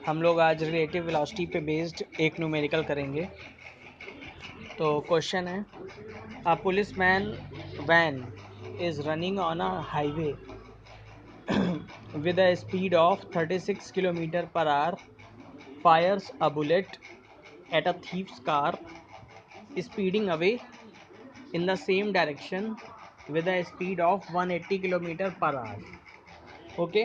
हम लोग आज रिलेटिव वेलोसिटी पे बेस्ड एक न्यूमेरिकल करेंगे। तो क्वेश्चन है, a policeman van is running on a highway with a speed of 36 kilometer per hour, fires a bullet at a thief's car speeding away in the same direction with a speed of 180 kilometer per hour. Okay,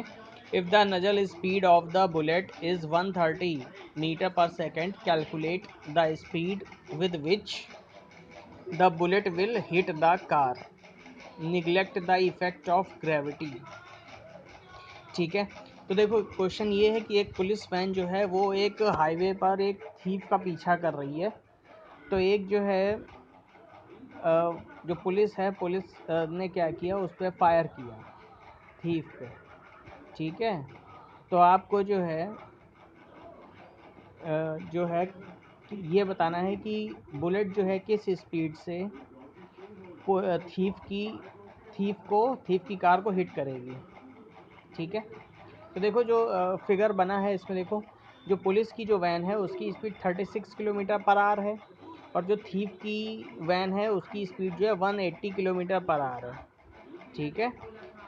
if the nozzle speed of the bullet is 130 meter per second, calculate the speed with which the bullet will hit the car. Neglect the effect of gravity. ठीक है, तो देखो question ये है कि एक police van जो है वो एक हाईवे पर एक थीफ का पीछा कर रही है। तो एक जो है जो पुलिस है, पुलिस ने क्या किया, उस पर फायर किया थीफ पे। ठीक है, तो आपको जो है ये बताना है कि बुलेट जो है किस स्पीड से थीफ की कार को हिट करेगी। ठीक है, तो देखो जो फिगर बना है इसमें देखो, जो पुलिस की जो वैन है उसकी स्पीड 36 किलोमीटर पर आवर है और जो थीफ की वैन है उसकी स्पीड जो है 180 किलोमीटर पर आवर है। ठीक है,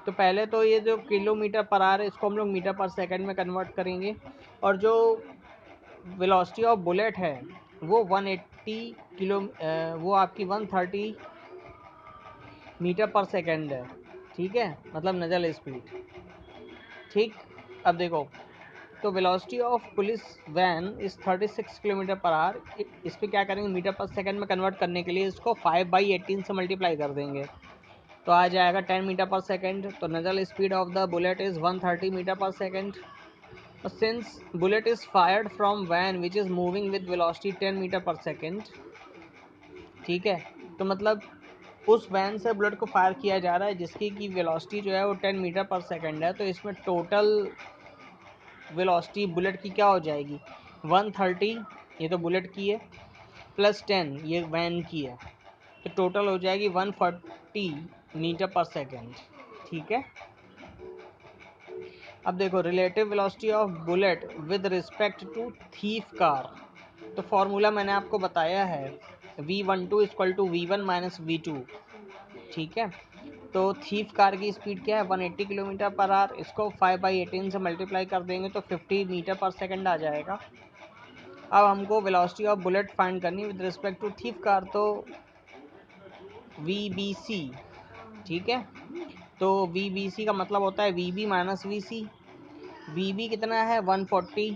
तो पहले तो ये जो किलोमीटर पर आवर है इसको हम लोग मीटर पर सेकंड में कन्वर्ट करेंगे, और जो वेलोसिटी ऑफ बुलेट है वो 180 वो आपकी 130 मीटर पर सेकंड है। ठीक है, मतलब नजल स्पीड। ठीक, अब देखो, तो वेलोसिटी ऑफ पुलिस वैन इस 36 किलोमीटर पर आवर। इस पर क्या करेंगे, मीटर पर सेकंड में कन्वर्ट करने के लिए इसको 5/18 से मल्टीप्लाई कर देंगे, तो आ जाएगा 10 मीटर पर सेकंड। तो muzzle speed of the bullet is 130 metre per second. Since bullet is fired from van which is moving with velocity 10 metre per second. ठीक है, तो मतलब उस वैन से बुलेट को फायर किया जा रहा है जिसकी की वेलोसिटी जो है वो 10 मीटर पर सेकंड है। तो इसमें टोटल वेलोसिटी बुलेट की क्या हो जाएगी, 130, ये तो बुलेट की है, प्लस 10 ये वैन की है, तो टोटल हो जाएगी 140 मीटर पर सेकंड। ठीक है, अब देखो relative velocity of bullet with respect to thief car. तो फॉर्मूला मैंने आपको बताया है, v12 equal to v1 minus v2। ठीक है, तो थीफ कार की स्पीड क्या है, 180 किलोमीटर पर आवर। इसको 5/18 से मल्टीप्लाई कर देंगे तो 50 मीटर पर सेकंड आ जाएगा। अब हमको वेलोसिटी ऑफ बुलेट फाइंड करनी with respect to thief car, तो VBC। ठीक है, तो VBC का मतलब होता है VB माइनस VC। VB कितना है, 140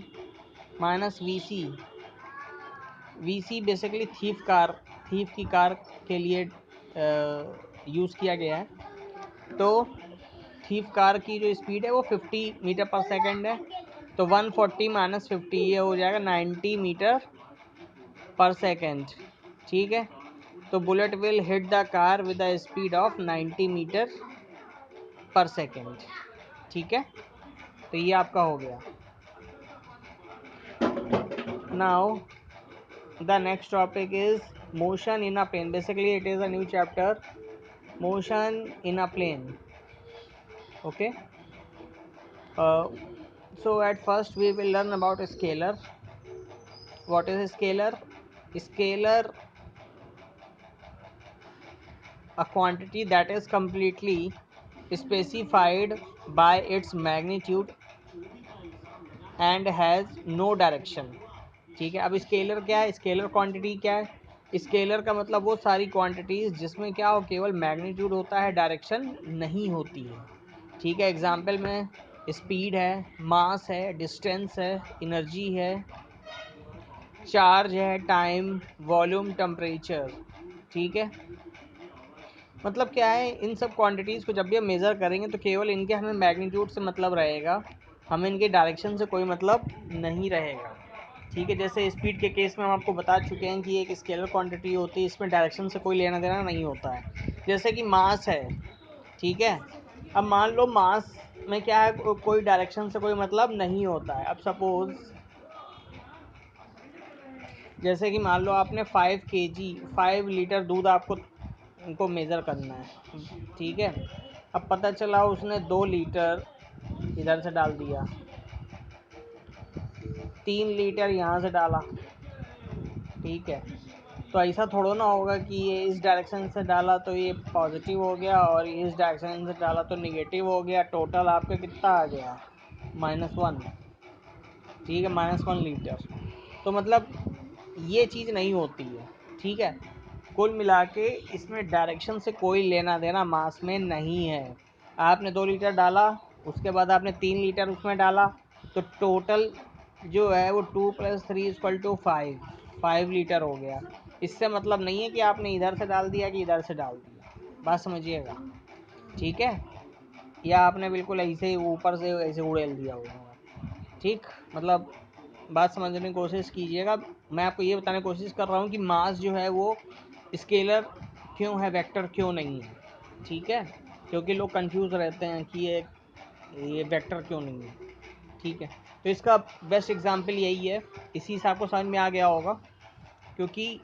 माइनस VC बेसिकली थीफ की कार के लिए यूज़ किया गया है। तो थीफ कार की जो स्पीड है वो 50 मीटर पर सेकंड है, तो 140 माइनस 50 ये हो जाएगा 90 मीटर पर सेकंड। ठीक है, तो bullet will hit the car with the speed of 90 metre per second. ठीक है, तो ये आपका हो गया। Now the next topic is motion in a plane. Basically it is a new chapter, motion in a plane. Okay, so at first we will learn about a scalar. What is a scalar? Scalar, a quantity that is completely specified by its magnitude and has no direction. ठीक है, अब scalar क्या है, scalar quantity क्या है, scalar का मतलब वो सारी क्वांटिटीज जिसमें क्या हो, केवल मैग्नीट्यूड होता है, डायरेक्शन नहीं होती है। ठीक है, एग्जाम्पल में स्पीड है, मास है, डिस्टेंस है, एनर्जी है, चार्ज है, टाइम, वॉल्यूम, टेम्परेचर। ठीक है, मतलब क्या है, इन सब क्वांटिटीज़ को जब भी हम मेज़र करेंगे तो केवल इनके हमें मैग्नीट्यूड से मतलब रहेगा, हमें इनके डायरेक्शन से कोई मतलब नहीं रहेगा। ठीक है, जैसे स्पीड के केस में हम आपको बता चुके हैं कि एक स्केलर क्वांटिटी होती है, इसमें डायरेक्शन से कोई लेना देना नहीं होता है। जैसे कि मास है, ठीक है, अब मान लो मास में क्या है, कोई डायरेक्शन से कोई मतलब नहीं होता है। अब सपोज जैसे कि मान लो आपने 5 लीटर दूध आपको उनको मेज़र करना है। ठीक है, अब पता चला उसने 2 लीटर इधर से डाल दिया, 3 लीटर यहाँ से डाला, ठीक है, तो ऐसा थोड़ा ना होगा कि ये इस डायरेक्शन से डाला तो ये पॉजिटिव हो गया और इस डायरेक्शन से डाला तो निगेटिव हो गया। टोटल आपका कितना आ गया, -1, ठीक है, -1 लीटर। तो मतलब ये चीज़ नहीं होती है, ठीक है। कुल मिला के इसमें डायरेक्शन से कोई लेना देना मास में नहीं है। आपने 2 लीटर डाला, उसके बाद आपने 3 लीटर उसमें डाला, तो टोटल जो है वो 2 + 3 = 5 लीटर हो गया। इससे मतलब नहीं है कि आपने इधर से डाल दिया कि इधर से डाल दिया, बात समझिएगा, ठीक है। या आपने बिल्कुल ऐसे ही ऊपर से ऐसे उड़ेल दिया होगा, ठीक, मतलब बात समझने की कोशिश कीजिएगा। मैं आपको ये बताने की कोशिश कर रहा हूँ कि मास जो है वो स्केलर क्यों है, वेक्टर क्यों नहीं है, ठीक है, क्योंकि लोग कंफ्यूज रहते हैं कि ये वेक्टर क्यों नहीं है, ठीक है। तो इसका बेस्ट एग्जांपल यही है, इसी से आपको समझ में आ गया होगा, क्योंकि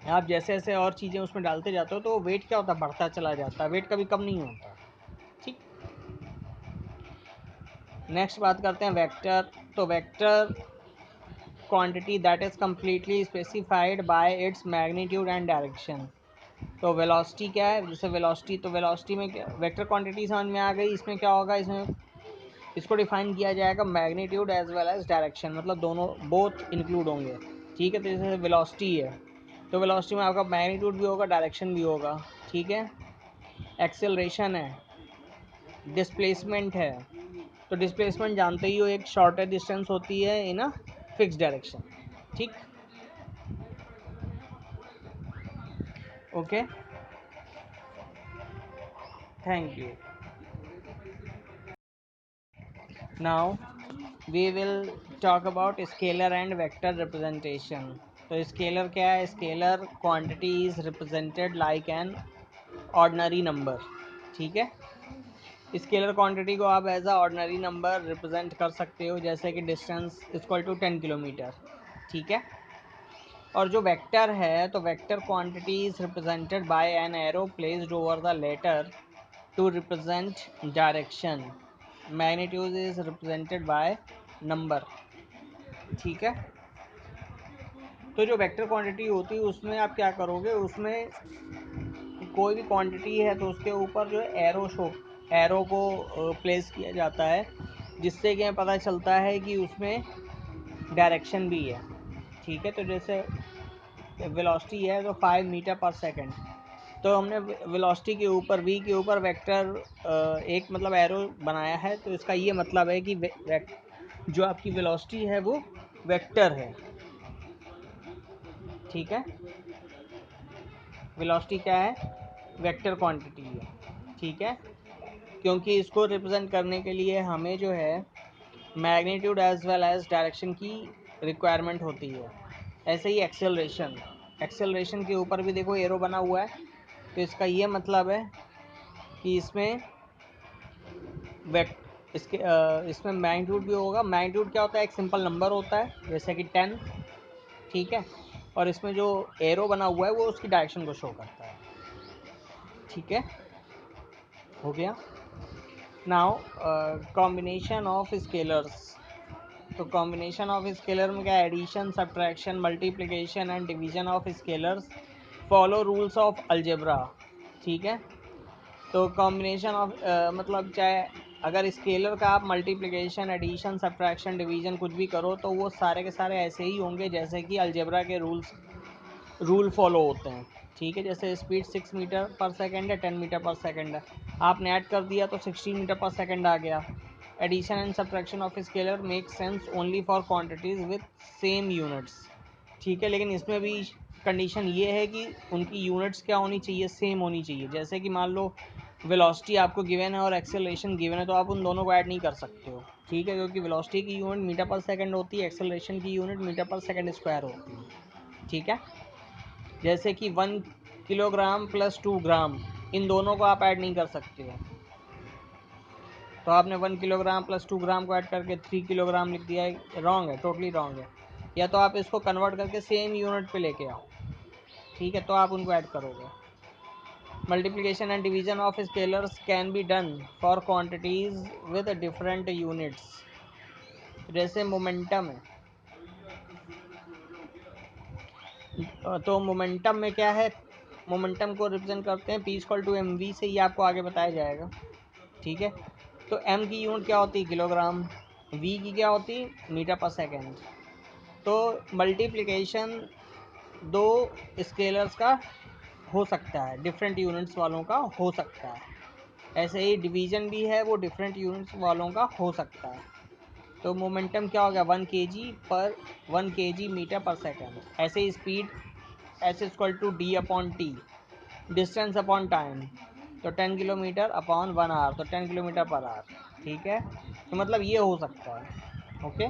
आप जैसे जैसे और चीज़ें उसमें डालते जाते हो तो वेट क्या होता है, बढ़ता चला जाता है, वेट कभी कम नहीं होता, ठीक। नेक्स्ट बात करते हैं वेक्टर। तो vector quantity that is completely specified by its magnitude and direction. तो वेलोसिटी क्या है, जैसे वेलोसिटी, तो वेलोसिटी में क्या, वेक्टर क्वांटिटी समझ में आ गई। इसमें क्या होगा, इसमें इसको डिफाइन किया जाएगा magnitude as well as direction, मतलब दोनों बोथ इंक्लूड होंगे, ठीक है। तो जैसे वेलोसिटी है तो वेलोसिटी में आपका मैग्नीट्यूड भी होगा, डायरेक्शन भी होगा, ठीक है। एक्सेलरेशन है, डिस्प्लेसमेंट है, तो डिस्प्लेसमेंट जानते ही हो, एक शॉर्टर डिस्टेंस होती है इन अ फिक्स डायरेक्शन, ठीक, okay, thank you. Now we will talk about scalar and vector representation। तो स्केलर क्या है, scalar quantity is represented like an ordinary number, ठीक है। स्केलर क्वांटिटी को आप as a ordinary number represent कर सकते हो, जैसे कि डिस्टेंस = 10 किलोमीटर, ठीक है। और जो वेक्टर है, तो vector quantity is represented by an arrow placed over the letter to represent direction. Magnitude is represented by number, ठीक है। तो जो वेक्टर क्वांटिटी होती है उसमें आप क्या करोगे, उसमें कोई भी क्वांटिटी है तो उसके ऊपर जो एरो को प्लेस किया जाता है, जिससे कि पता चलता है कि उसमें डायरेक्शन भी है, ठीक है। तो जैसे वेलोसिटी है तो 5 मीटर पर सेकंड, तो हमने वेलोसिटी के ऊपर v के ऊपर वेक्टर एक मतलब एरो बनाया है, तो इसका ये मतलब है कि जो आपकी वेलोसिटी है वो वेक्टर है, ठीक है। वेलोसिटी क्या है, वेक्टर क्वांटिटी है, ठीक है। क्योंकि इसको रिप्रेजेंट करने के लिए हमें जो है magnitude as well as direction की रिक्वायरमेंट होती है। ऐसे ही एक्सेलरेशन के ऊपर भी देखो एरो बना हुआ है, तो इसका ये मतलब है कि इसमें इसमें मैग्नीट्यूड भी होगा। मैग्नीट्यूड क्या होता है, एक सिंपल नंबर होता है जैसे कि 10, ठीक है, और इसमें जो एरो बना हुआ है वो उसकी डायरेक्शन को शो करता है, ठीक है, हो गया। Now combination of scalars. तो कॉम्बिनेशन ऑफ स्केलर में क्या, addition, subtraction, multiplication and division of scalars follow rules of algebra, ठीक है। तो कॉम्बिनेशन ऑफ मतलब चाहे अगर स्केलर का आप मल्टीप्लिकेशन, एडिशन, सब्ट्रैक्शन, डिवीजन कुछ भी करो तो वो सारे के सारे ऐसे ही होंगे जैसे कि अलजेब्रा के रूल फॉलो होते हैं, ठीक है। जैसे स्पीड 6 मीटर पर सेकेंड है, 10 मीटर पर सेकेंड है, आपने ऐड कर दिया तो 16 मीटर पर सेकेंड आ गया। Addition and subtraction of scalar make sense only for quantities with same units, ठीक है। लेकिन इसमें भी कंडीशन ये है कि उनकी यूनिट्स क्या होनी चाहिए, सेम होनी चाहिए। जैसे कि मान लो वेलोसिटी आपको गिवन है और एक्सेलरेशन गिवन है, तो आप उन दोनों को ऐड नहीं कर सकते हो, ठीक है, क्योंकि वेलोसिटी की यूनिट मीटर पर सेकंड होती है, एक्सेलरेशन की unit metre per second square होती है, ठीक है। जैसे कि 1 किलोग्राम + 2 ग्राम, इन दोनों को आप ऐड नहीं कर सकते हो, तो आपने 1 किलोग्राम + 2 ग्राम को ऐड करके 3 किलोग्राम लिख दिया है, रॉन्ग है, टोटली रॉन्ग है। या तो आप इसको कन्वर्ट करके सेम यूनिट पे लेके आओ, ठीक है, तो आप उनको ऐड करोगे। Multiplication and division of scalars can be done for quantities with different units, जैसे मोमेंटम है, तो मोमेंटम में क्या है, मोमेंटम को रिप्रेजेंट करते हैं P=mv से, ये आपको आगे बताया जाएगा। ठीक है, तो m की यूनिट क्या होती है, किलोग्राम, v की क्या होती है, मीटर पर सेकेंड। तो मल्टीप्लिकेशन दो स्केलर्स का हो सकता है, डिफरेंट यूनिट्स वालों का हो सकता है। ऐसे ही डिवीज़न भी है, वो डिफरेंट यूनिट्स वालों का हो सकता है। तो मोमेंटम क्या हो गया, 1 kg मीटर पर सेकेंड। ऐसे ही speed S=d/t, distance upon time, तो 10 किलोमीटर अपॉन 1 आवर, तो 10 किलोमीटर पर आवर। ठीक है, तो मतलब ये हो सकता है। ओके।